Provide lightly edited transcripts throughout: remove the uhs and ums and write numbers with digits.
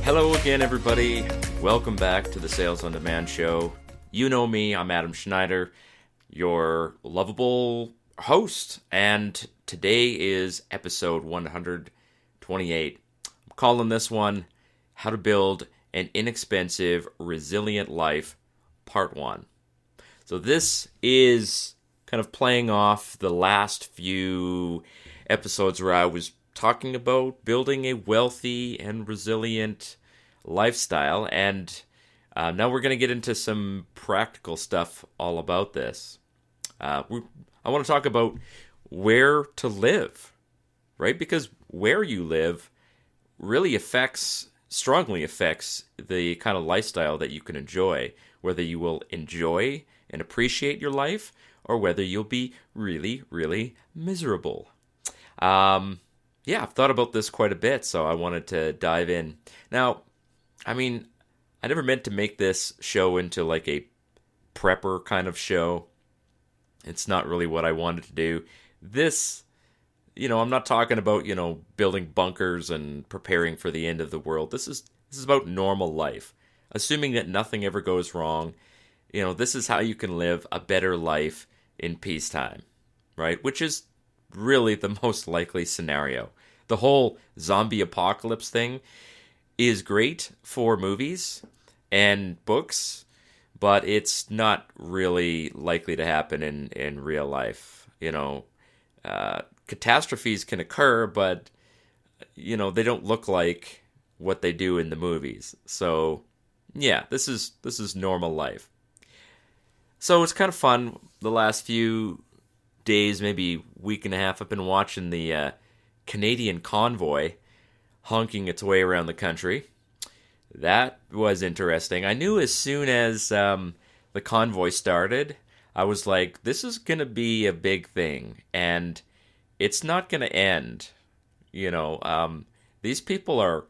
Hello again, everybody. Welcome back to the Sales on Demand show. You know me, I'm Adam Schneider, your lovable host, and today is episode 128. I'm calling this one, How to Build an Inexpensive Resilient Life, Part 1. So this is kind of playing off the last few episodes where I was talking about building a wealthy and resilient lifestyle, and now we're going to get into some practical stuff all about this. I want to talk about where to live, right? Because where you live really strongly affects the kind of lifestyle that you can enjoy, whether you will enjoy and appreciate your life or whether you'll be really, really miserable. I've thought about this quite a bit, so I wanted to dive in. Now, I never meant to make this show into like a prepper kind of show. It's not really what I wanted to do. This, I'm not talking about, building bunkers and preparing for the end of the world. This is about normal life. Assuming that nothing ever goes wrong, this is how you can live a better life in peacetime, right? Which is really the most likely scenario. The whole zombie apocalypse thing is great for movies and books, but it's not really likely to happen in real life. Catastrophes can occur, but they don't look like what they do in the movies. So yeah, this is normal life. So it's kind of fun. The last few days, maybe week and a half, I've been watching the Canadian convoy honking its way around the country. That was interesting. I knew as soon as the convoy started, I was like, this is going to be a big thing, and it's not going to end. These people are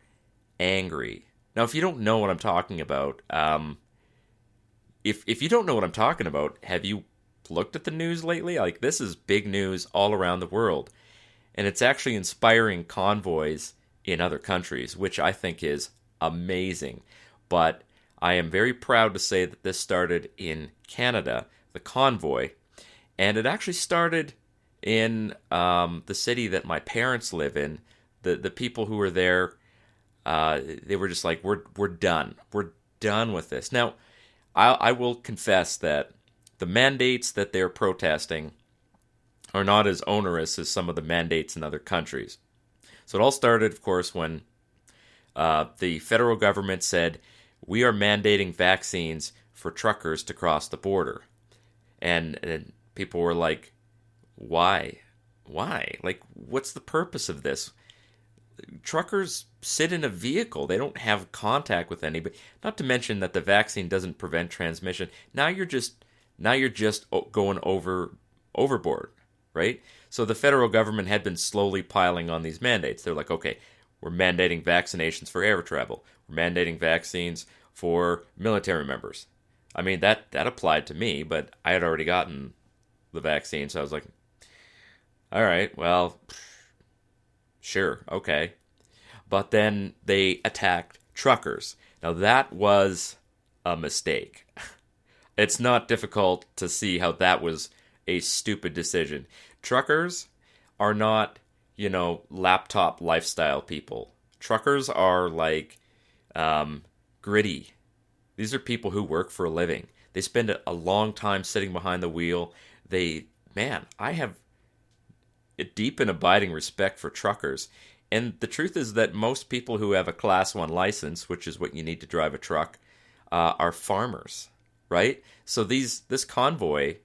angry. Now, if you don't know what I'm talking about, if you don't know what I'm talking about, have you looked at the news lately? Like, this is big news all around the world. And it's actually inspiring convoys in other countries, which I think is amazing. But I am very proud to say that this started in Canada, the convoy. And it actually started in the city that my parents live in. The people who were there, they were just like, we're done. We're done with this. Now, I will confess that the mandates that they're protesting are not as onerous as some of the mandates in other countries. So it all started, of course, when the federal government said, we are mandating vaccines for truckers to cross the border. And people were like, why? Why? Like, what's the purpose of this? Truckers sit in a vehicle. They don't have contact with anybody. Not to mention that the vaccine doesn't prevent transmission. Now you're just going overboard, right? So the federal government had been slowly piling on these mandates. They're like, okay, we're mandating vaccinations for air travel. We're mandating vaccines for military members. That applied to me, but I had already gotten the vaccine, so I was like, all right, well, sure, okay. But then they attacked truckers. Now that was a mistake. It's not difficult to see how that was a stupid decision. Truckers are not, laptop lifestyle people. Truckers are like gritty. These are people who work for a living. They spend a long time sitting behind the wheel. I have a deep and abiding respect for truckers. And the truth is that most people who have a Class 1 license, which is what you need to drive a truck, are farmers, right? So this convoy,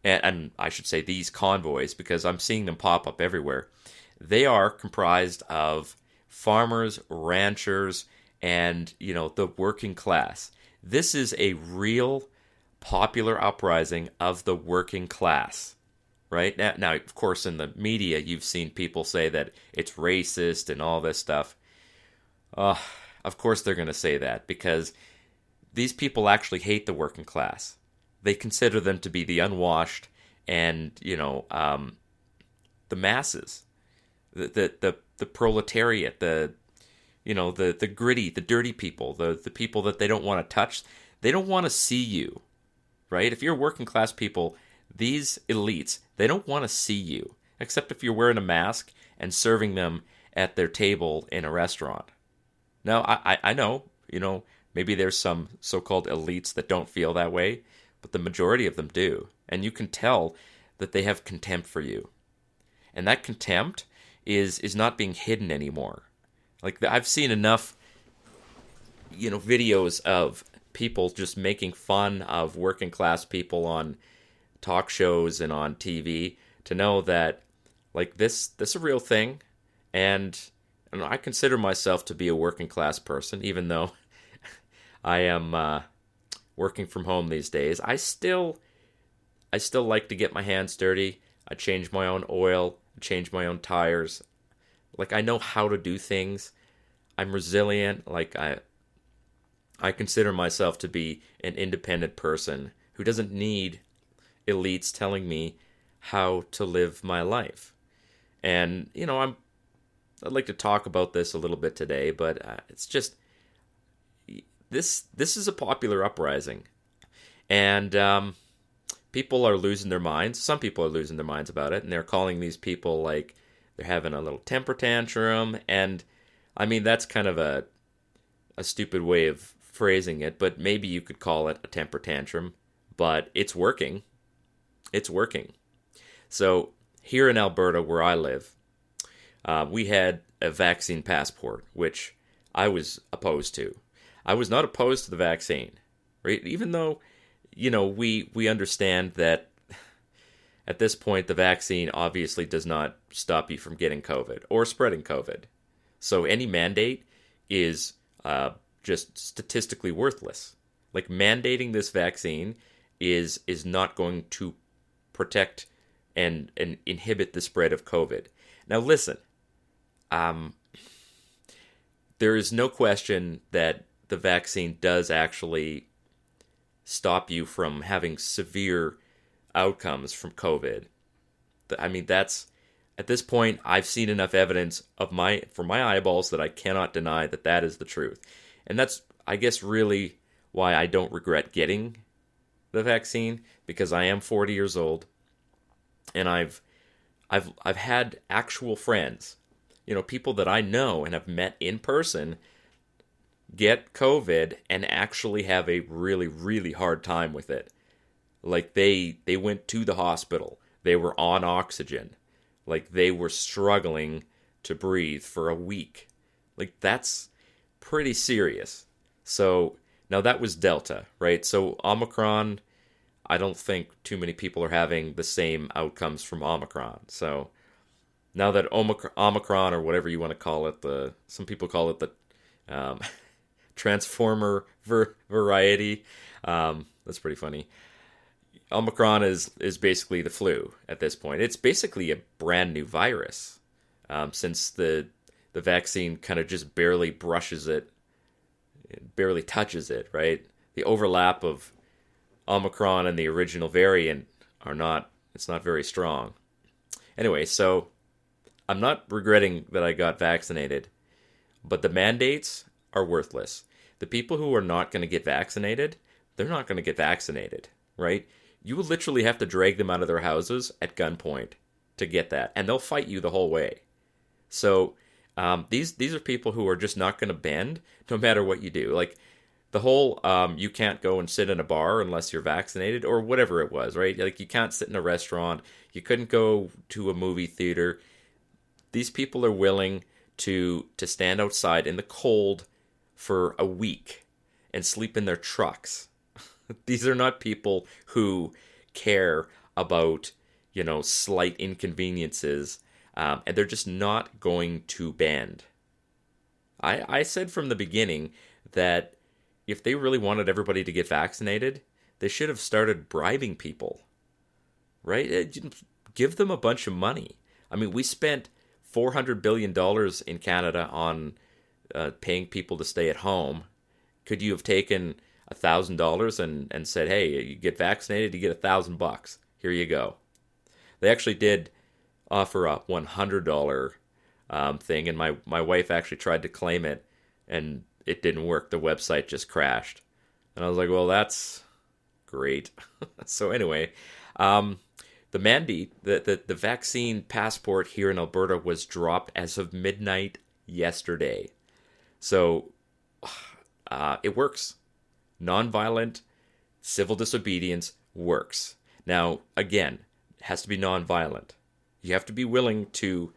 and I should say these convoys, because I'm seeing them pop up everywhere, they are comprised of farmers, ranchers, and, the working class. This is a real popular uprising of the working class, right? Now, of course, in the media, you've seen people say that it's racist and all this stuff. Of course they're going to say that, because these people actually hate the working class. They consider them to be the unwashed and, the masses, the proletariat, the gritty, the dirty people, the people that they don't want to touch. They don't want to see you, right? If you're working class people, these elites, they don't want to see you, except if you're wearing a mask and serving them at their table in a restaurant. Now, I know, maybe there's some so-called elites that don't feel that way, but the majority of them do. And you can tell that they have contempt for you. And that contempt is not being hidden anymore. Like, I've seen enough, videos of people just making fun of working class people on talk shows and on TV to know that, like, this is a real thing. And I consider myself to be a working class person, even though I am working from home these days. I still like to get my hands dirty. I change my own oil, change my own tires. Like, I know how to do things. I'm resilient. Like, I consider myself to be an independent person who doesn't need elites telling me how to live my life. And, I'd like to talk about this a little bit today, but it's just, this is a popular uprising. And people are losing their minds. Some people are losing their minds about it, and they're calling these people, like, they're having a little temper tantrum. And, I mean, that's kind of a stupid way of phrasing it, but maybe you could call it a temper tantrum. But it's working. It's working. So, here in Alberta, where I live, we had a vaccine passport, which I was opposed to. I was not opposed to the vaccine, right? Even though, we understand that at this point the vaccine obviously does not stop you from getting COVID or spreading COVID. So any mandate is just statistically worthless. Like, mandating this vaccine is not going to protect and inhibit the spread of COVID. Now listen, there is no question that the vaccine does actually stop you from having severe outcomes from COVID. I mean, that's, at this point, I've seen enough evidence for my eyeballs that I cannot deny that is the truth. And that's, I guess, really why I don't regret getting the vaccine, because I am 40 years old, and I've had actual friends, people that I know and have met in person, get COVID and actually have a really, really hard time with it. Like, they went to the hospital. They were on oxygen. Like, they were struggling to breathe for a week. Like, that's pretty serious. So, now that was Delta, right? So, Omicron, I don't think too many people are having the same outcomes from Omicron. So, now that Omicron, or whatever you want to call it, some people call it the Transformer variety. That's pretty funny. Omicron is basically the flu at this point. It's basically a brand new virus, since the vaccine kind of just barely brushes it, barely touches it, right? The overlap of Omicron and the original variant it's not very strong. Anyway, so I'm not regretting that I got vaccinated, but the mandates are worthless. The people who are not going to get vaccinated, they're not going to get vaccinated, right? You will literally have to drag them out of their houses at gunpoint to get that, and they'll fight you the whole way. So these are people who are just not going to bend no matter what you do. Like, the whole you can't go and sit in a bar unless you're vaccinated, or whatever it was, right? Like, you can't sit in a restaurant, you couldn't go to a movie theater. These people are willing to stand outside in the cold for a week and sleep in their trucks. These are not people who care about, slight inconveniences, and they're just not going to bend. I said from the beginning that if they really wanted everybody to get vaccinated, they should have started bribing people, right? Give them a bunch of money. I mean, we spent $400 billion in Canada on paying people to stay at home. Could you have taken $1,000 and said, hey, you get vaccinated, you get $1,000. Here you go. They actually did offer a $100 thing, and my wife actually tried to claim it and it didn't work. The website just crashed. And I was like, well, that's great. So anyway, the mandate, the vaccine passport here in Alberta was dropped as of midnight yesterday. So it works. Nonviolent civil disobedience works. Now, again, it has to be nonviolent. You have to be willing to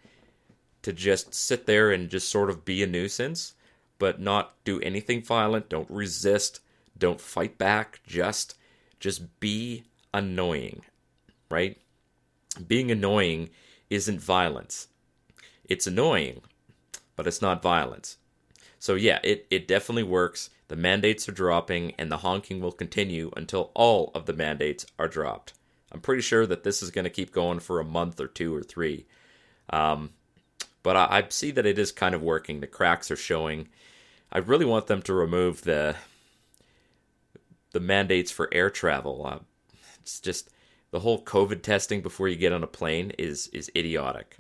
just sit there and just sort of be a nuisance, but not do anything violent. Don't resist. Don't fight back. Just be annoying, right? Being annoying isn't violence. It's annoying, but it's not violence. So yeah, it definitely works. The mandates are dropping, and the honking will continue until all of the mandates are dropped. I'm pretty sure that this is going to keep going for a month or 2 or 3. But I see that it is kind of working. The cracks are showing. I really want them to remove the mandates for air travel. It's just the whole COVID testing before you get on a plane is idiotic.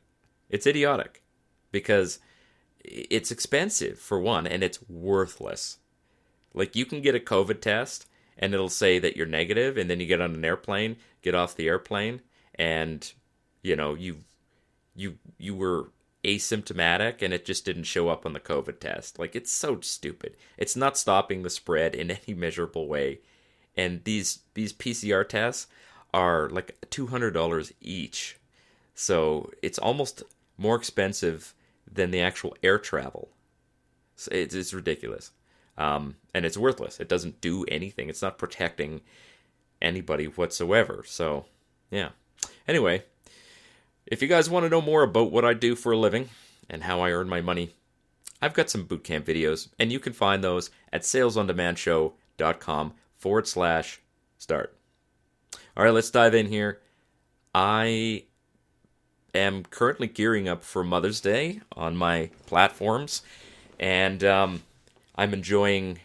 It's idiotic because it's expensive, for one, and it's worthless. Like, you can get a COVID test, and it'll say that you're negative, and then you get on an airplane, get off the airplane, and, you know, you were asymptomatic, and it just didn't show up on the COVID test. Like, it's so stupid. It's not stopping the spread in any measurable way. And these PCR tests are like $200 each. So it's almost more expensive than the actual air travel. So it's ridiculous. And it's worthless. It doesn't do anything. It's not protecting anybody whatsoever. So, yeah. Anyway, if you guys want to know more about what I do for a living and how I earn my money, I've got some bootcamp videos, and you can find those at salesondemandshow.com/start. All right, let's dive in here. I am currently gearing up for Mother's Day on my platforms, and I'm enjoying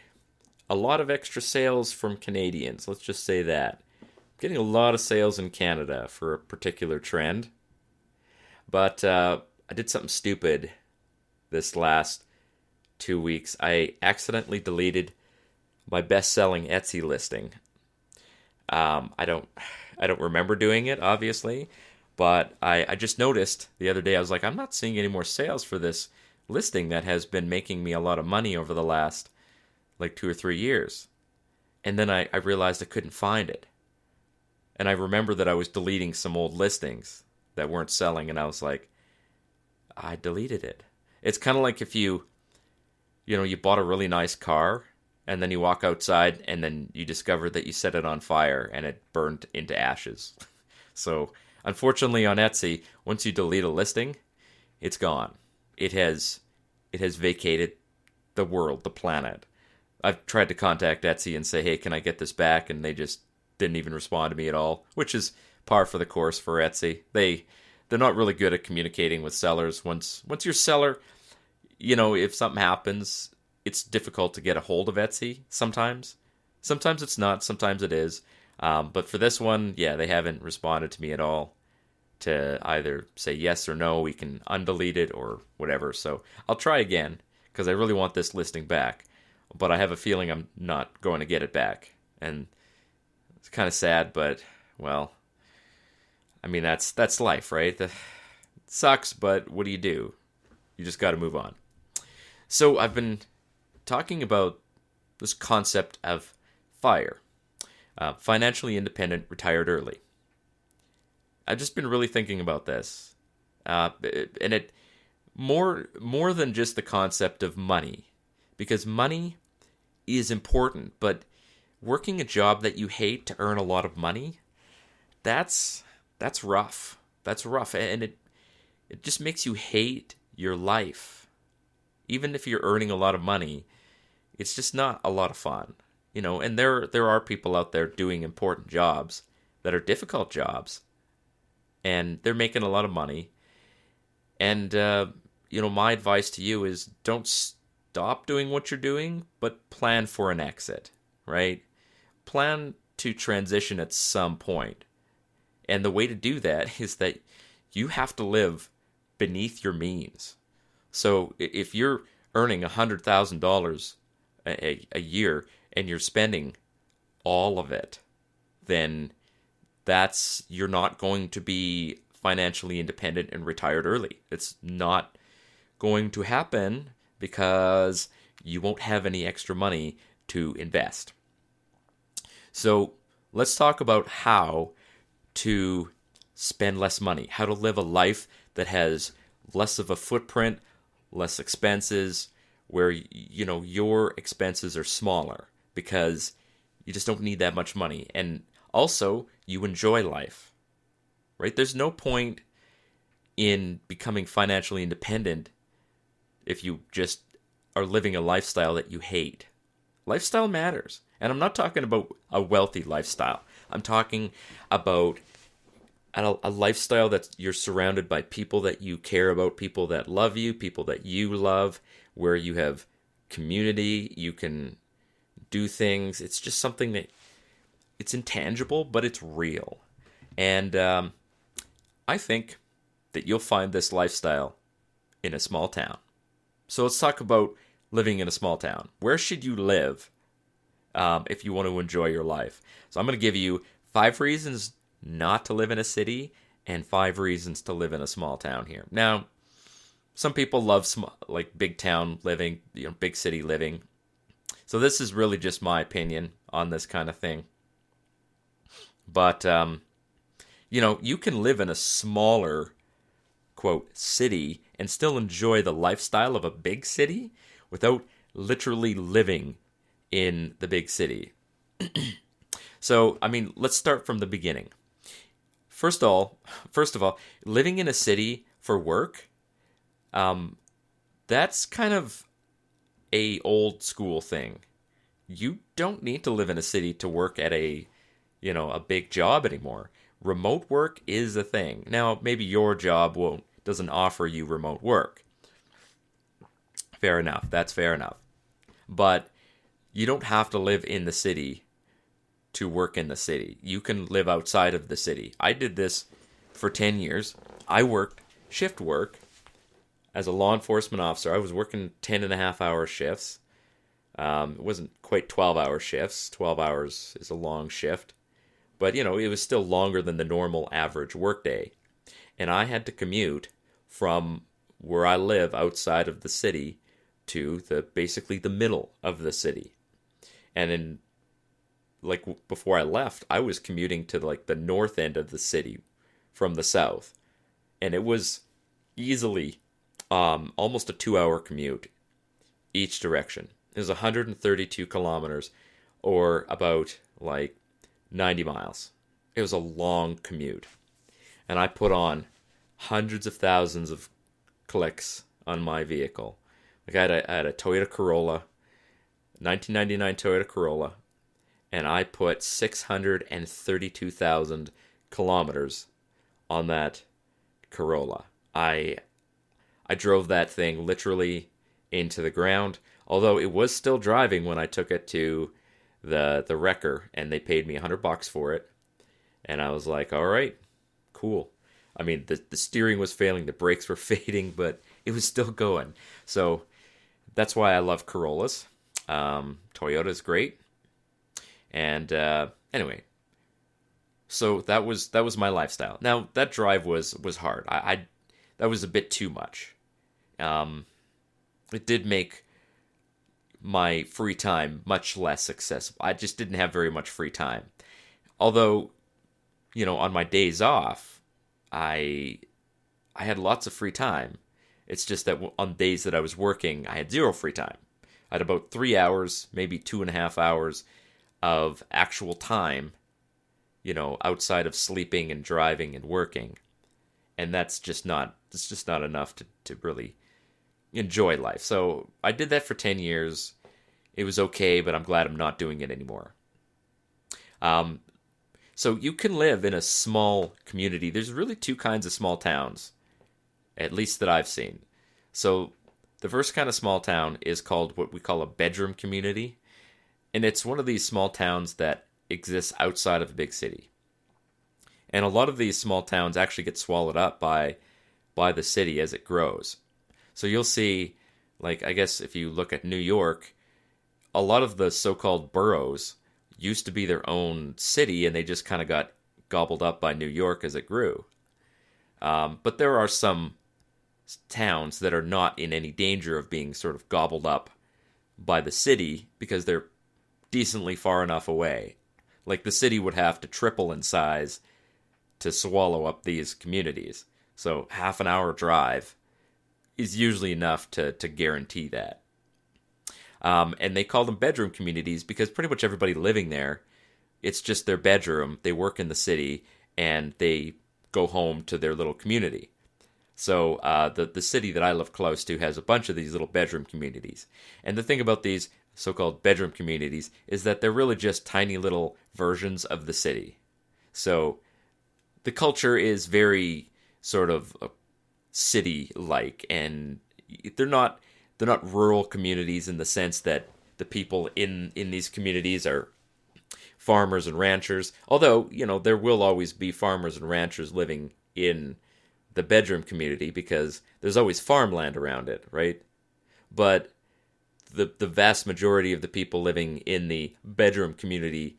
a lot of extra sales from Canadians. Let's just say that. I'm getting a lot of sales in Canada for a particular trend. But I did something stupid this last 2 weeks. I accidentally deleted my best-selling Etsy listing. I don't remember doing it, obviously, but I just noticed the other day. I was like, I'm not seeing any more sales for this listing that has been making me a lot of money over the last like 2 or 3 years. And then I realized I couldn't find it. And I remember that I was deleting some old listings that weren't selling, and I was like, I deleted it. It's kind of like if you bought a really nice car, and then you walk outside, and then you discover that you set it on fire, and it burned into ashes. So, unfortunately on Etsy, once you delete a listing, it's gone. It has vacated the world, the planet. I've tried to contact Etsy and say, hey, can I get this back? And they just didn't even respond to me at all, which is par for the course for Etsy. They're not really good at communicating with sellers. Once you're a seller, if something happens, it's difficult to get a hold of Etsy sometimes. Sometimes it's not, sometimes it is. But for this one, yeah, they haven't responded to me at all to either say yes or no, we can undelete it or whatever. So I'll try again because I really want this listing back. But I have a feeling I'm not going to get it back. And it's kind of sad, but, well, I mean, that's life, right? It sucks, but what do? You just got to move on. So I've been talking about this concept of FIRE, financially independent, retired early. I've just been really thinking about this, and it more than just the concept of money, because money is important, but working a job that you hate to earn a lot of money, that's rough. That's rough, and it just makes you hate your life. Even if you're earning a lot of money, it's just not a lot of fun, And there are people out there doing important jobs that are difficult jobs, and they're making a lot of money. And my advice to you is don't stop doing what you're doing, but plan for an exit, right? Plan to transition at some point. And the way to do that is that you have to live beneath your means. So if you're earning $100,000 a year and you're spending all of it, then you're not going to be financially independent and retired early. It's not going to happen because you won't have any extra money to invest. So let's talk about how to spend less money, how to live a life that has less of a footprint, less expenses, where your expenses are smaller because you just don't need that much money. And also, you enjoy life, right? There's no point in becoming financially independent if you just are living a lifestyle that you hate. Lifestyle matters. And I'm not talking about a wealthy lifestyle. I'm talking about a lifestyle that you're surrounded by people that you care about, people that love you, people that you love, where you have community, you can do things. It's just something that it's intangible, but it's real. And I think that you'll find this lifestyle in a small town. So let's talk about living in a small town. Where should you live if you want to enjoy your life? So I'm going to give you 5 reasons not to live in a city and 5 reasons to live in a small town here. Now, some people love big town living, big city living. So this is really just my opinion on this kind of thing. But, you can live in a smaller, quote, city and still enjoy the lifestyle of a big city without literally living in the big city. So, let's start from the beginning. First of all, living in a city for work, that's kind of a old school thing. You don't need to live in a city to work at a big job anymore. Remote work is a thing. Now, maybe your job doesn't offer you remote work. Fair enough. That's fair enough. But you don't have to live in the city to work in the city. You can live outside of the city. I did this for 10 years. I worked shift work as a law enforcement officer. I was working 10.5-hour shifts. It wasn't quite 12-hour shifts. 12 hours is a long shift. But, it was still longer than the normal average workday. And I had to commute from where I live outside of the city to basically the middle of the city. And then, before I left, I was commuting to the north end of the city from the south. And it was easily almost a 2-hour commute each direction. It was 132 kilometers or about 90 miles. It was a long commute. And I put on hundreds of thousands of clicks on my vehicle. I had a Toyota Corolla, 1999 Toyota Corolla, and I put 632,000 kilometers on that Corolla. I drove that thing literally into the ground, although it was still driving when I took it to the wrecker, and they paid me $100 for it. And I was like, all right, cool. The steering was failing, the brakes were fading, but it was still going. So that's why I love Corollas. Toyota's great. And anyway, so that was my lifestyle. Now that drive was hard. That was a bit too much. It did make my free time much less accessible. I just didn't have very much free time. Although, on my days off, I had lots of free time. It's just that on days that I was working, I had 0 free time. I had about 3 hours, maybe 2.5 hours of actual time, outside of sleeping and driving and working. And it's just not enough to really enjoy life. So I did that for 10 years. It was okay, but I'm glad I'm not doing it anymore. So you can live in a small community. There's really 2 kinds of small towns, at least that I've seen. So the first kind of small town is called what we call a bedroom community. And it's one of these small towns that exists outside of a big city. And a lot of these small towns actually get swallowed up by the city as it grows. So you'll see Like, I guess if you look at New York, a lot of the so-called boroughs used to be their own city, and they just kind of got gobbled up by New York as it grew. But there are some towns that are not in any danger of being sort of gobbled up by the city because they're decently far enough away. Like the city would have to triple in size to swallow up these communities. So half an hour drive is usually enough to guarantee that. And they call them bedroom communities because pretty much everybody living there, it's just their bedroom. They work in the city and they go home to their little community. So the city that I live close to has a bunch of these little bedroom communities. And the thing about these so-called bedroom communities is that they're really just tiny little versions of the city. So the culture is very sort of city-like, and they're not rural communities in the sense that the people in these communities are farmers and ranchers. Although, there will always be farmers and ranchers living in the bedroom community because there's always farmland around it, right? But the vast majority of the people living in the bedroom community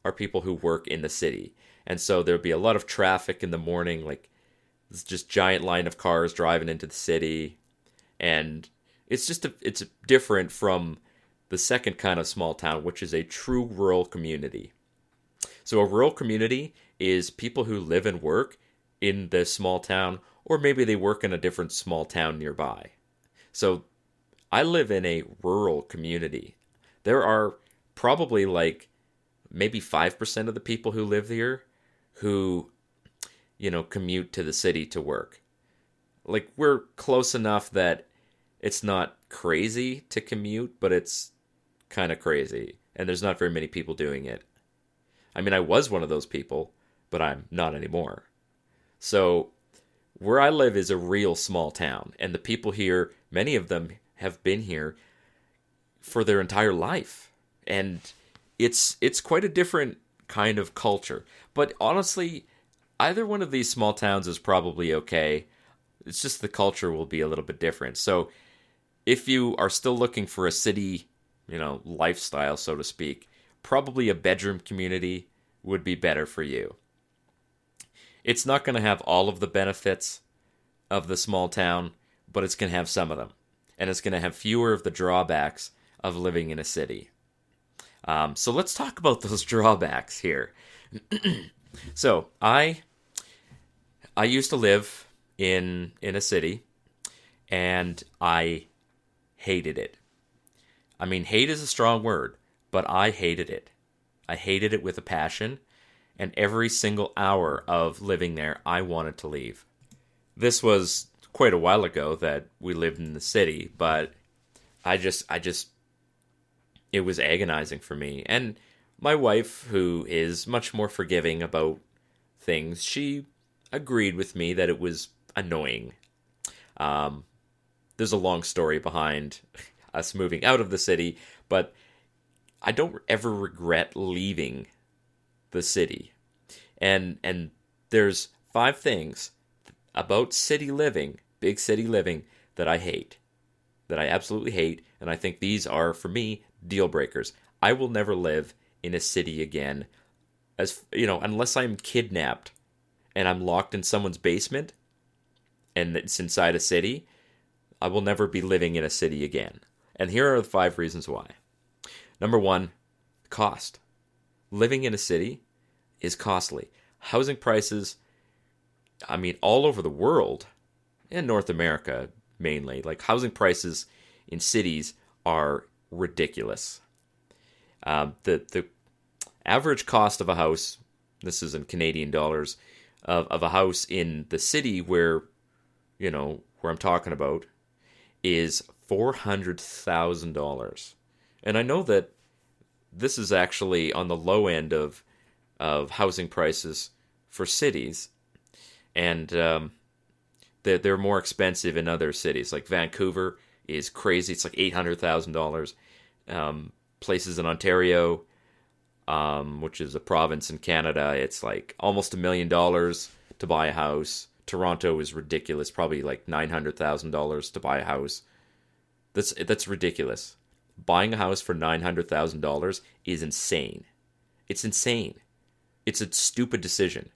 are people who work in the city. And so there'll be a lot of traffic in the morning, like this just giant line of cars driving into the city. And it's different from the second kind of small town, which is a true rural community. So a rural community is people who live and work in this small town, or maybe they work in a different small town nearby. So I live in a rural community. There are probably like maybe 5% of the people who live here who, commute to the city to work. Like, we're close enough that it's not crazy to commute, but it's kind of crazy. And there's not very many people doing it. I mean, I was one of those people, but I'm not anymore. So where I live is a real small town. And the people here, many of them have been here for their entire life. And it's quite a different kind of culture. But honestly, either one of these small towns is probably okay. It's just the culture will be a little bit different. So if you are still looking for a city, lifestyle, so to speak, probably a bedroom community would be better for you. It's not going to have all of the benefits of the small town, but it's going to have some of them. And it's going to have fewer of the drawbacks of living in a city. So let's talk about those drawbacks here. So I used to live in a city, and I hated it. I mean, hate is a strong word, but I hated it. I hated it with a passion, and every single hour of living there, I wanted to leave. This was quite a while ago that we lived in the city, but I just, it was agonizing for me. And my wife, who is much more forgiving about things, she agreed with me that it was annoying. There's a long story behind us moving out of the city, but I don't ever regret leaving the city. And there's 5 things about city living, big city living, that I hate. That I absolutely hate, and I think these are, for me, deal breakers. I will never live in a city again, unless I'm kidnapped and I'm locked in someone's basement and it's inside a city. I will never be living in a city again. And here are the 5 reasons why. Number 1, cost. Living in a city is costly. Housing prices, all over the world, in North America mainly, like housing prices in cities are ridiculous. The average cost of a house, this is in Canadian dollars, of a house in the city where I'm talking about, is $400,000. And I know that this is actually on the low end of housing prices for cities, and they're more expensive in other cities. Like Vancouver is crazy; it's like $800,000. Places in Ontario, which is a province in Canada, it's like almost $1 million to buy a house. Toronto is ridiculous, probably like $900,000 to buy a house. That's ridiculous. Buying a house for $900,000 is insane. It's insane. It's a stupid decision.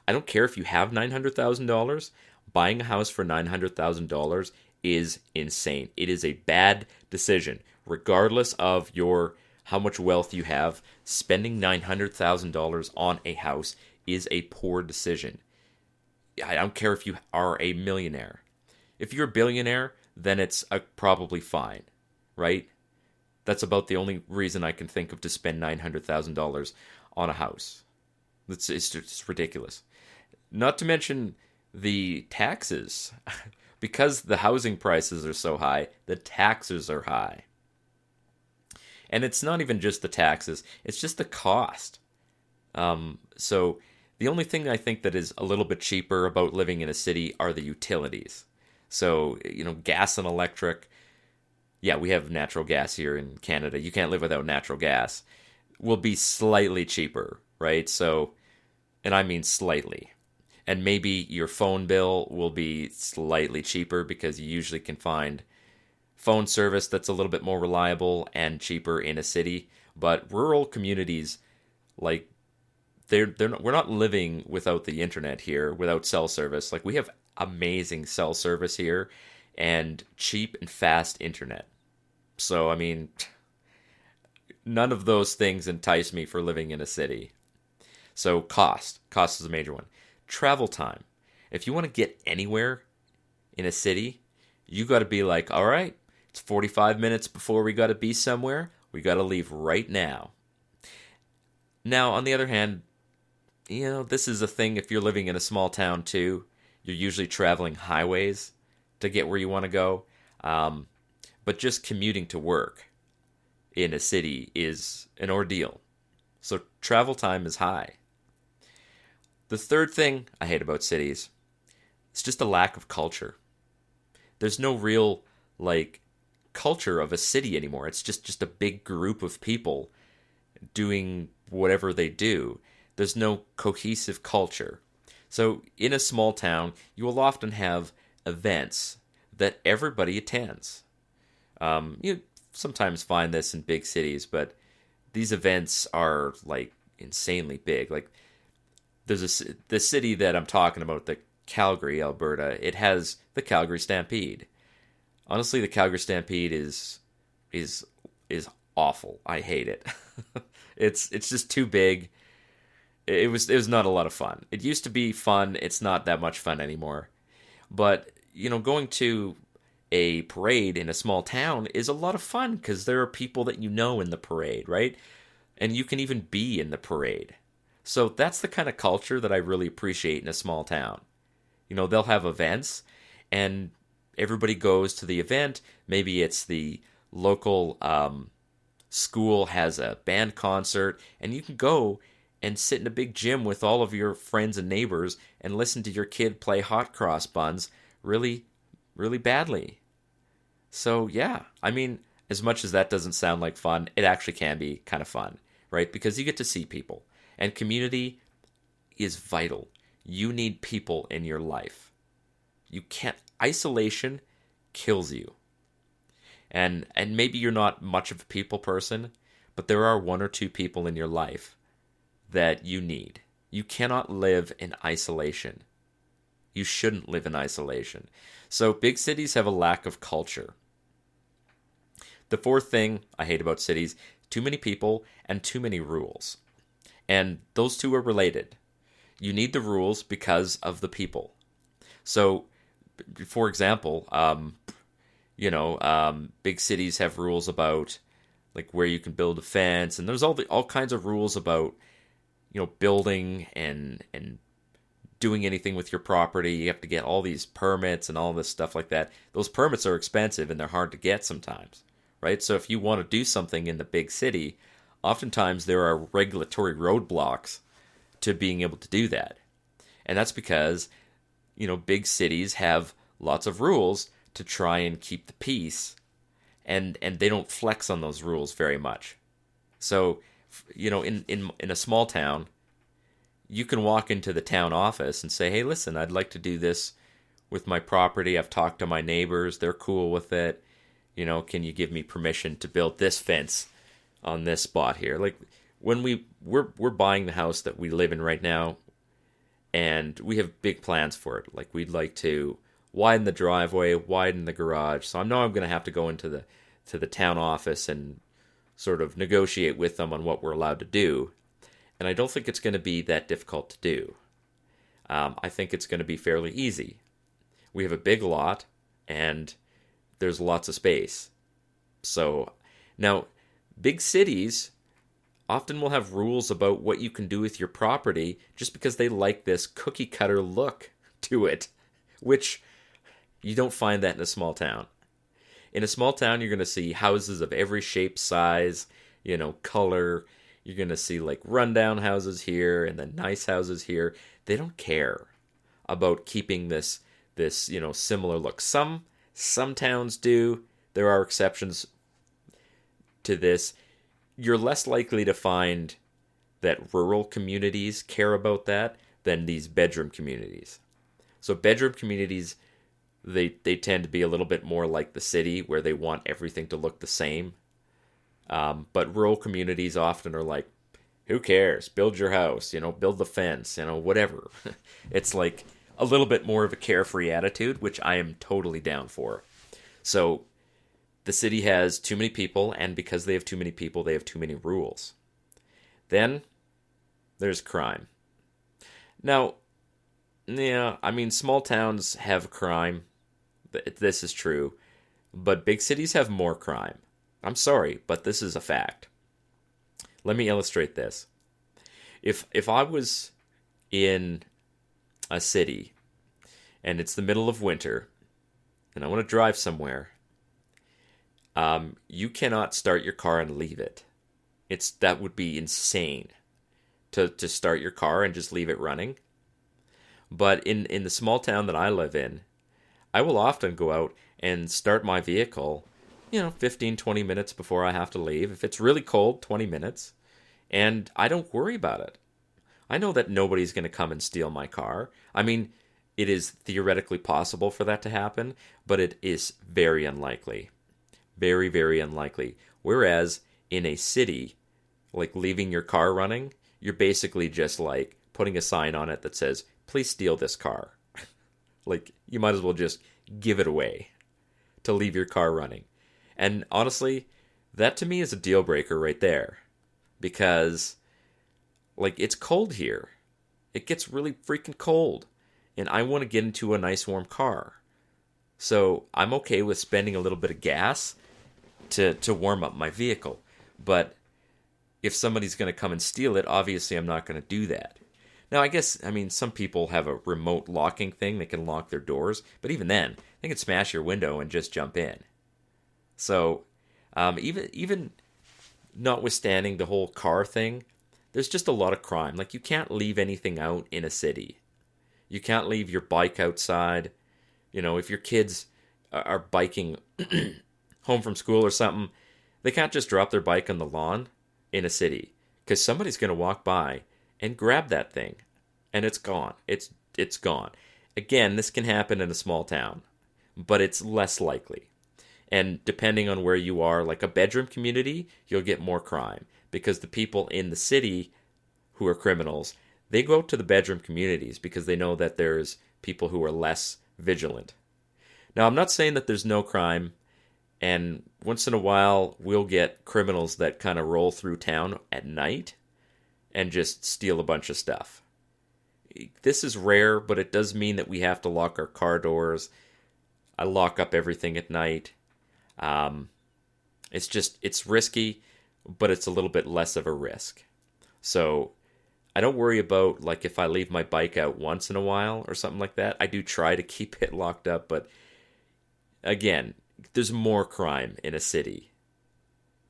I don't care if you have $900,000. Buying a house for $900,000 is insane. It is a bad decision, regardless of how much wealth you have. Spending $900,000 on a house is a poor decision. I don't care if you are a millionaire. If you're a billionaire, then it's probably fine, right? That's about the only reason I can think of to spend $900,000 on a house. It's just ridiculous. Not to mention the taxes. Because the housing prices are so high, the taxes are high. And it's not even just the taxes, it's just the cost. So the only thing I think that is a little bit cheaper about living in a city are the utilities. So, gas and electric. Yeah, we have natural gas here in Canada. You can't live without natural gas. Will be slightly cheaper, right? So, and I mean slightly. And maybe your phone bill will be slightly cheaper because you usually can find phone service that's a little bit more reliable and cheaper in a city. But rural communities, like, we're not living without the internet here, without cell service. Like, we have amazing cell service here and cheap and fast internet. So, I mean, none of those things entice me for living in a city. So cost is a major one. Travel time. If you want to get anywhere in a city, you got to be like, all right, it's 45 minutes before we got to be somewhere. We got to leave right now. Now, on the other hand, this is a thing if you're living in a small town too. You're usually traveling highways to get where you want to go. But just commuting to work in a city is an ordeal. So travel time is high. The third thing I hate about cities is just a lack of culture. There's no real, culture of a city anymore. It's just a big group of people doing whatever they do. There's no cohesive culture. So in a small town, you will often have events that everybody attends. You sometimes find this in big cities, but these events are insanely big. There's the city that I'm talking about, the Calgary, Alberta. It has the Calgary Stampede. Honestly, the Calgary Stampede is awful. I hate it. It's just too big. It was not a lot of fun. It used to be fun. It's not that much fun anymore. But going to a parade in a small town is a lot of fun because there are people that you know in the parade, right? And you can even be in the parade. So that's the kind of culture that I really appreciate in a small town. They'll have events and everybody goes to the event. Maybe it's the local school has a band concert and you can go and sit in a big gym with all of your friends and neighbors and listen to your kid play hot cross buns really, really badly. So, yeah, I mean, as much as that doesn't sound like fun, it actually can be kind of fun, right? Because you get to see people. And community is vital. You need people in your life. Isolation kills you. And maybe you're not much of a people person, but there are one or two people in your life that you need. You cannot live in isolation. You shouldn't live in isolation. So big cities have a lack of culture. The fourth thing I hate about cities, too many people and too many rules. And those two are related. You need the rules because of the people. So, for example, big cities have rules about where you can build a fence, and there's all kinds of rules about building and doing anything with your property. You have to get all these permits and all this stuff like that. Those permits are expensive and they're hard to get sometimes, right? So if you want to do something in the big city, oftentimes there are regulatory roadblocks to being able to do that. And that's because, big cities have lots of rules to try and keep the peace, and they don't flex on those rules very much. So, in a small town, you can walk into the town office and say, hey, listen, I'd like to do this with my property. I've talked to my neighbors. They're cool with it. Can you give me permission to build this fence on this spot here? Like when we're buying the house that we live in right now, and we have big plans for it. Like we'd like to widen the driveway, widen the garage. So I know I'm going to have to go into the town office and sort of negotiate with them on what we're allowed to do. And I don't think it's going to be that difficult to do. I think it's going to be fairly easy. We have a big lot, and there's lots of space. So now, big cities often will have rules about what you can do with your property just because they like this cookie cutter look to it, which you don't find that in a small town. In a small town, you're going to see houses of every shape, size, color. You're going to see like rundown houses here and then nice houses here. They don't care about keeping this similar look. Some towns do. There are exceptions to this. You're less likely to find that rural communities care about that than these bedroom communities. So bedroom communities, they tend to be a little bit more like the city where they want everything to look the same. But rural communities often are like, who cares? Build your house, build the fence, whatever. It's like a little bit more of a carefree attitude, which I am totally down for. So the city has too many people, and because they have too many people, they have too many rules. Then there's crime. Now, yeah, small towns have crime. This is true. But big cities have more crime. I'm sorry, but this is a fact. Let me illustrate this. If I was in a city and it's the middle of winter and I want to drive somewhere, you cannot start your car and leave it. That would be insane to start your car and just leave it running. But in the small town that I live in, I will often go out and start my vehicle 15, 20 minutes before I have to leave. If it's really cold, 20 minutes. And I don't worry about it. I know that nobody's going to come and steal my car. It is theoretically possible for that to happen, but it is very unlikely. Very, very unlikely. Whereas in a city, like leaving your car running, you're basically just like putting a sign on it that says, please steal this car. Like, you might as well just give it away to leave your car running. And honestly, that to me is a deal breaker right there. Because, like, it's cold here. It gets really freaking cold. And I want to get into a nice warm car. So I'm okay with spending a little bit of gas to warm up my vehicle. But if somebody's going to come and steal it, obviously I'm not going to do that. Now, I guess, some people have a remote locking thing. They can lock their doors. But even then, they can smash your window and just jump in. So, even notwithstanding the whole car thing, there's just a lot of crime. Like, you can't leave anything out in a city. You can't leave your bike outside. If your kids are biking home from school or something, they can't just drop their bike on the lawn in a city. Because somebody's going to walk by and grab that thing, and it's gone. It's gone. Again, this can happen in a small town, but it's less likely. And depending on where you are, like a bedroom community, you'll get more crime. Because the people in the city who are criminals, they go to the bedroom communities because they know that there's people who are less vigilant. Now, I'm not saying that there's no crime, and once in a while, we'll get criminals that kind of roll through town at night and just steal a bunch of stuff. This is rare, but it does mean that we have to lock our car doors. I lock up everything at night. It's risky, but it's a little bit less of a risk. So I don't worry about, like, if I leave my bike out once in a while or something like that. I do try to keep it locked up, but again, there's more crime in a city.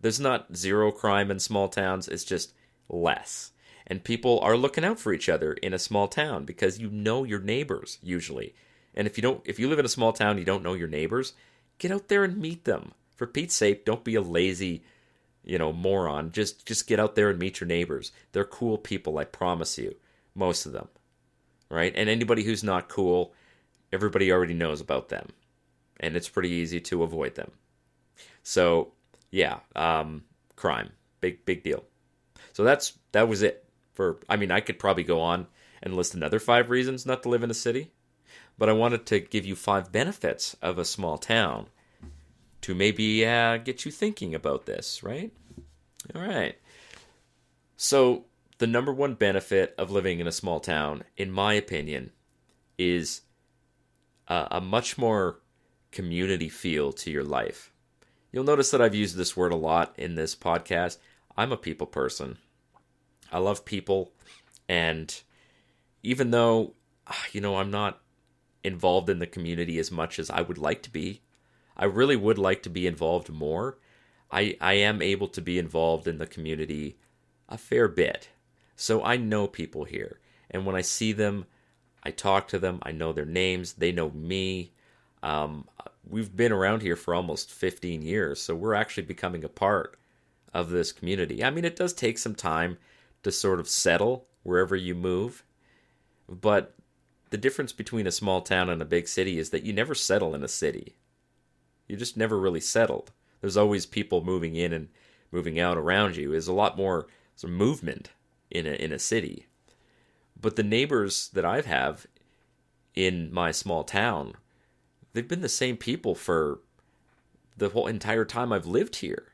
There's not zero crime in small towns, it's just less. And people are looking out for each other in a small town because you know your neighbors usually. And if you live in a small town, you don't know your neighbors, get out there and meet them. For Pete's sake, don't be a lazy, moron. Just get out there and meet your neighbors. They're cool people, I promise you. Most of them. Right? And anybody who's not cool, everybody already knows about them. And it's pretty easy to avoid them. So yeah, crime, big deal. So that was it for. I mean, I could probably go on and list another 5 reasons not to live in a city, but I wanted to give you 5 benefits of a small town to maybe get you thinking about this, right? All right. So the number one benefit of living in a small town, in my opinion, is a much more community feel to your life. You'll notice that I've used this word a lot in this podcast. I'm a people person. I love people, and even though, I'm not involved in the community as much as I would like to be, I really would like to be involved more. I am able to be involved in the community a fair bit. So I know people here. And when I see them, I talk to them. I know their names. They know me. We've been around here for almost 15 years. So we're actually becoming a part of this community. I mean, it does take some time to sort of settle wherever you move. But the difference between a small town and a big city is that you never settle in a city. You just never really settled. There's always people moving in and moving out around you. There's a lot more sort of movement in a city. But the neighbors that I have in my small town, they've been the same people for the whole entire time I've lived here.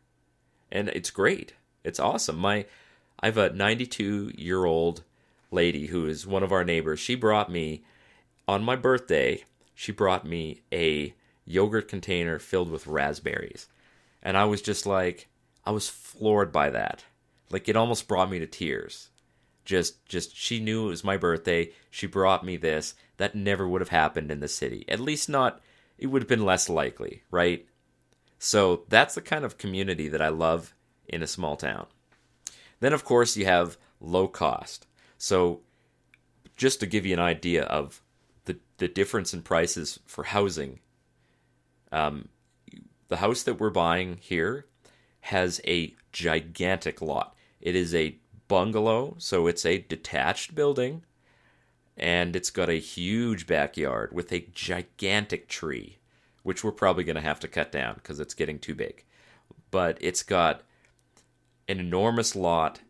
And it's great. It's awesome. I have a 92-year-old lady who is one of our neighbors. She brought me, on my birthday, she brought me a yogurt container filled with raspberries. And I was just like, I was floored by that. Like, it almost brought me to tears. Just she knew it was my birthday. She brought me this. That never would have happened in the city. At least not, it would have been less likely, right? So that's the kind of community that I love in a small town. Then, of course, you have low cost. So just to give you an idea of the difference in prices for housing, the house that we're buying here has a gigantic lot. It is a bungalow, so it's a detached building, and it's got a huge backyard with a gigantic tree, which we're probably going to have to cut down because it's getting too big. But it's got an enormous lot,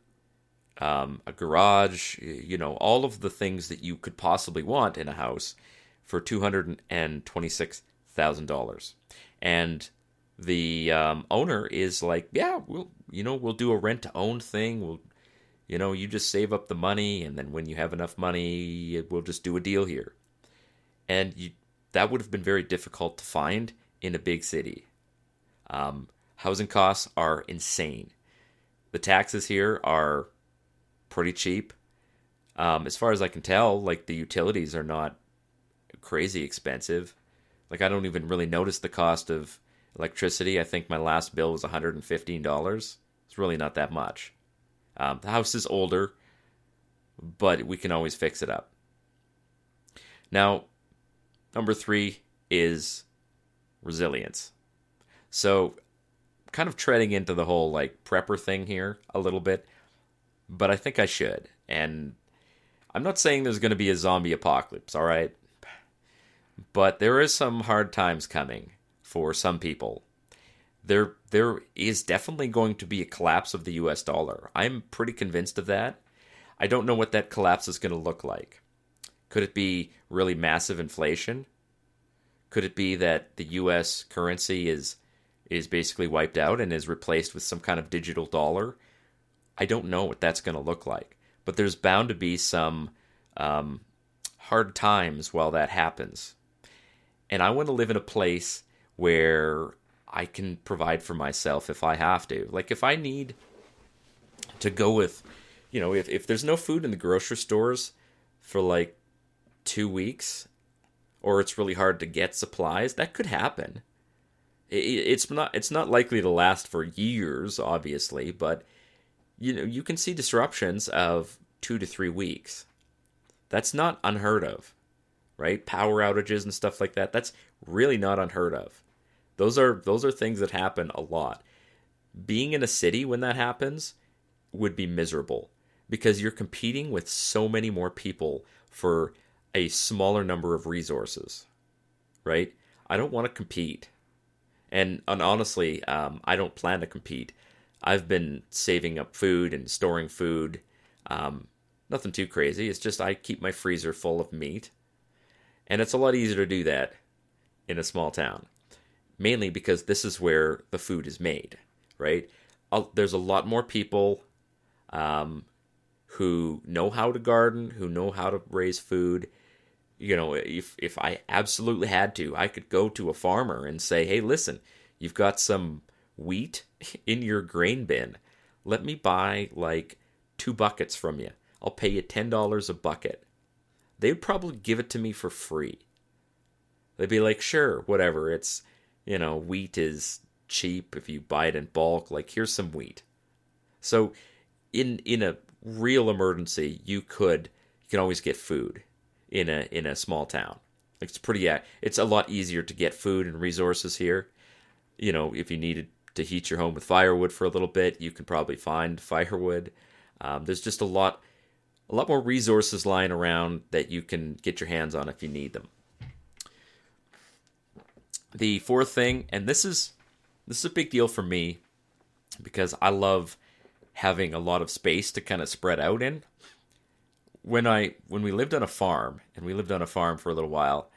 a garage, all of the things that you could possibly want in a house for $226,000. And the owner is like, yeah, we'll do a rent to own thing. You just save up the money, and then when you have enough money, we'll just do a deal here. And that would have been very difficult to find in a big city. Housing costs are insane. The taxes here are pretty cheap. As far as I can tell, like, the utilities are not crazy expensive. Like, I don't even really notice the cost of electricity. I think my last bill was $115. It's really not that much. The house is older, but we can always fix it up. Now, number 3 is resilience. So, kind of treading into the whole, like, prepper thing here a little bit, but I think I should. And I'm not saying there's going to be a zombie apocalypse, all right? But there is some hard times coming for some people. There is definitely going to be a collapse of the US dollar. I'm pretty convinced of that. I don't know what that collapse is going to look like. Could it be really massive inflation? Could it be that the US currency is basically wiped out and is replaced with some kind of digital dollar? I don't know what that's going to look like. But there's bound to be some hard times while that happens. And I want to live in a place where I can provide for myself if I have to. Like, if I need to go with, if there's no food in the grocery stores for like 2 weeks, or it's really hard to get supplies, that could happen. It's not likely to last for years, obviously, but you can see disruptions of 2 to 3 weeks. That's not unheard of, right? Power outages and stuff like that. That's really not unheard of. Those are things that happen a lot. Being in a city when that happens would be miserable because you're competing with so many more people for a smaller number of resources, right? I don't want to compete. And honestly, I don't plan to compete. I've been saving up food and storing food. Um, Nothing too crazy. It's just I keep my freezer full of meat. And it's a lot easier to do that in a small town. Mainly because this is where the food is made, right? There's a lot more people um, who know how to garden, who know how to raise food. You know, if I absolutely had to, I could go to a farmer and say, "Hey, listen, you've got some wheat in your grain bin. Let me buy like 2 buckets from you. I'll pay you $10 a bucket." They'd probably give it to me for free. They'd be like, "Sure, whatever. It's, wheat is cheap if you buy it in bulk. Like, here's some wheat." So, in a real emergency, you can always get food in a small town. Like, it's a lot easier to get food and resources here. If you needed to heat your home with firewood for a little bit, you can probably find firewood. There's just a lot more resources lying around that you can get your hands on if you need them. The fourth thing, and this is a big deal for me because I love having a lot of space to kind of spread out in. When we lived on a farm, and we lived on a farm for a little while,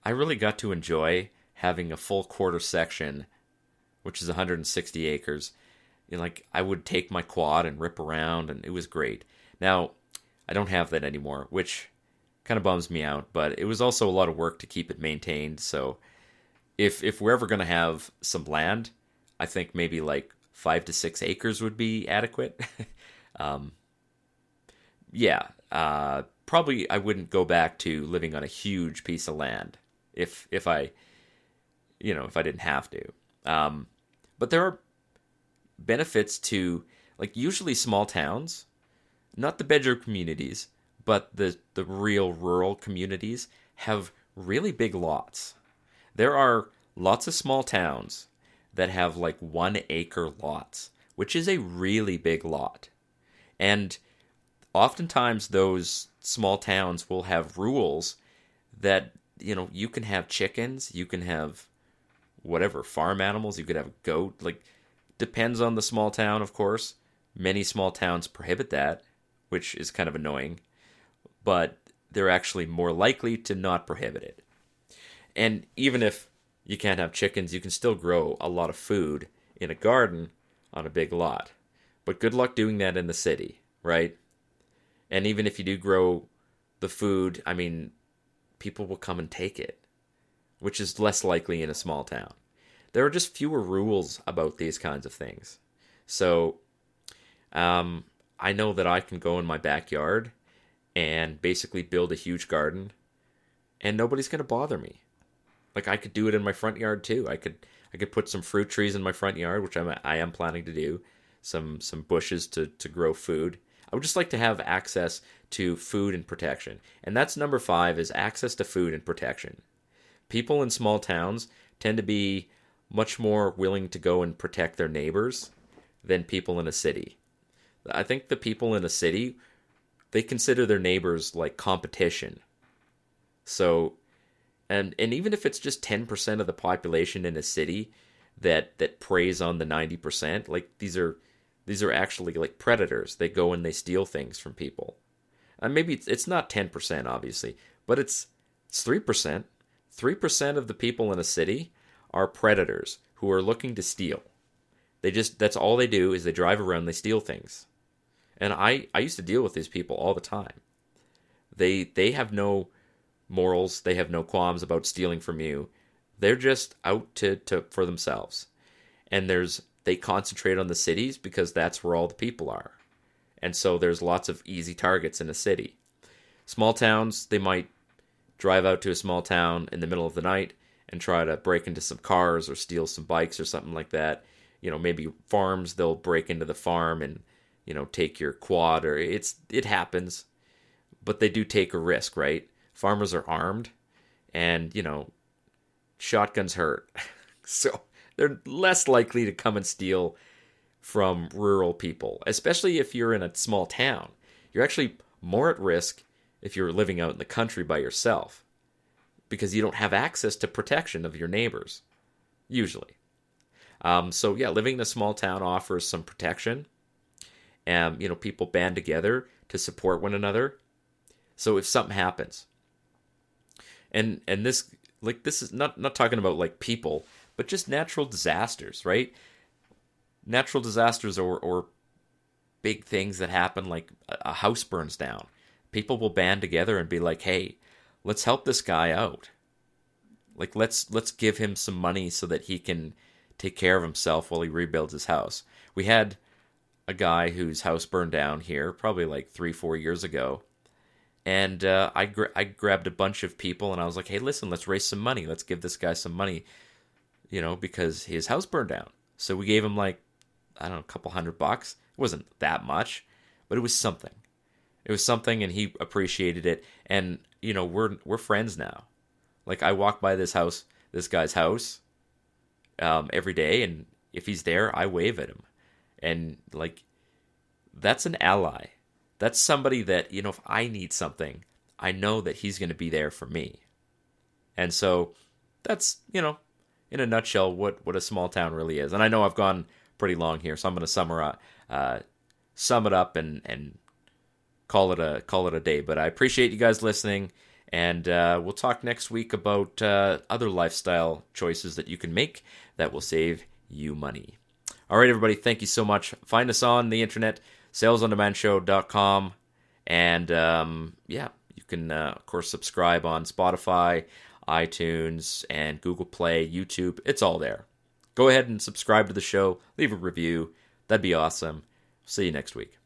I really got to enjoy having a full quarter section, which is 160 acres. Like, I would take my quad and rip around, and it was great. Now, I don't have that anymore, which kind of bums me out, but it was also a lot of work to keep it maintained. So if we're ever going to have some land, I think maybe like 5 to 6 acres would be adequate. um, Probably I wouldn't go back to living on a huge piece of land if I didn't have to. But there are benefits to, like, usually small towns, not the bedroom communities, but the real rural communities have really big lots. There are lots of small towns that have like 1 acre lots, which is a really big lot. And oftentimes those small towns will have rules that, you can have chickens, you can have whatever, farm animals, you could have a goat, like, depends on the small town, of course. Many small towns prohibit that, which is kind of annoying, but they're actually more likely to not prohibit it. And even if you can't have chickens, you can still grow a lot of food in a garden on a big lot. But good luck doing that in the city, right? And even if you do grow the food, I mean, people will come and take it, which is less likely in a small town. There are just fewer rules about these kinds of things. So, I know that I can go in my backyard and basically build a huge garden, and nobody's going to bother me. Like, I could do it in my front yard too. I could put some fruit trees in my front yard, which I am planning to do. Some bushes to grow food. I would just like to have access to food and protection. And that's number 5, is access to food and protection. People in small towns tend to be much more willing to go and protect their neighbors than people in a city. I think the people in a city, they consider their neighbors like competition. So, and even if it's just 10% of the population in a city that preys on the 90%, like, these are actually like predators. They go and they steal things from people. And maybe it's not 10%, obviously, but it's 3%. 3% of the people in a city are predators who are looking to steal. That's all they do, is they drive around, they steal things. And I used to deal with these people all the time. They have no morals, they have no qualms about stealing from you. They're just out to for themselves. And they concentrate on the cities because that's where all the people are. And so there's lots of easy targets in a city. Small towns, they might drive out to a small town in the middle of the night and try to break into some cars or steal some bikes or something like that. Maybe farms, they'll break into the farm and, take your quad, or it happens. But they do take a risk, right? Farmers are armed, and, shotguns hurt. So they're less likely to come and steal from rural people, especially if you're in a small town. You're actually more at risk if you're living out in the country by yourself, because you don't have access to protection of your neighbors, usually. So yeah, living in a small town offers some protection, and people band together to support one another. So if something happens, and this is not talking about like people, but just natural disasters, right? Natural disasters or big things that happen, like a house burns down. People will band together and be like, "Hey, let's help this guy out. Like let's give him some money so that he can take care of himself while he rebuilds his house." We had a guy whose house burned down here probably like 3-4 years ago, and I grabbed a bunch of people and I was like, "Hey, listen, let's raise some money. Let's give this guy some money, because his house burned down." So we gave him like, I don't know, a couple $100. It wasn't that much, but it was something. It was something, and he appreciated it. And we're friends now. Like I walk by this guy's house, every day, and if he's there, I wave at him, and like that's an ally. That's somebody that if I need something, I know that he's going to be there for me. And so that's in a nutshell what a small town really is. And I know I've gone pretty long here, so I'm going to sum it up and call it a day. But I appreciate you guys listening, and we'll talk next week about other lifestyle choices that you can make that will save you money. All right, everybody, thank you so much. Find us on the internet, salesondemandshow.com, and you can of course subscribe on Spotify, iTunes, and Google Play, YouTube. It's all there. Go ahead and subscribe to the show, leave a review. That'd be awesome. See you next week.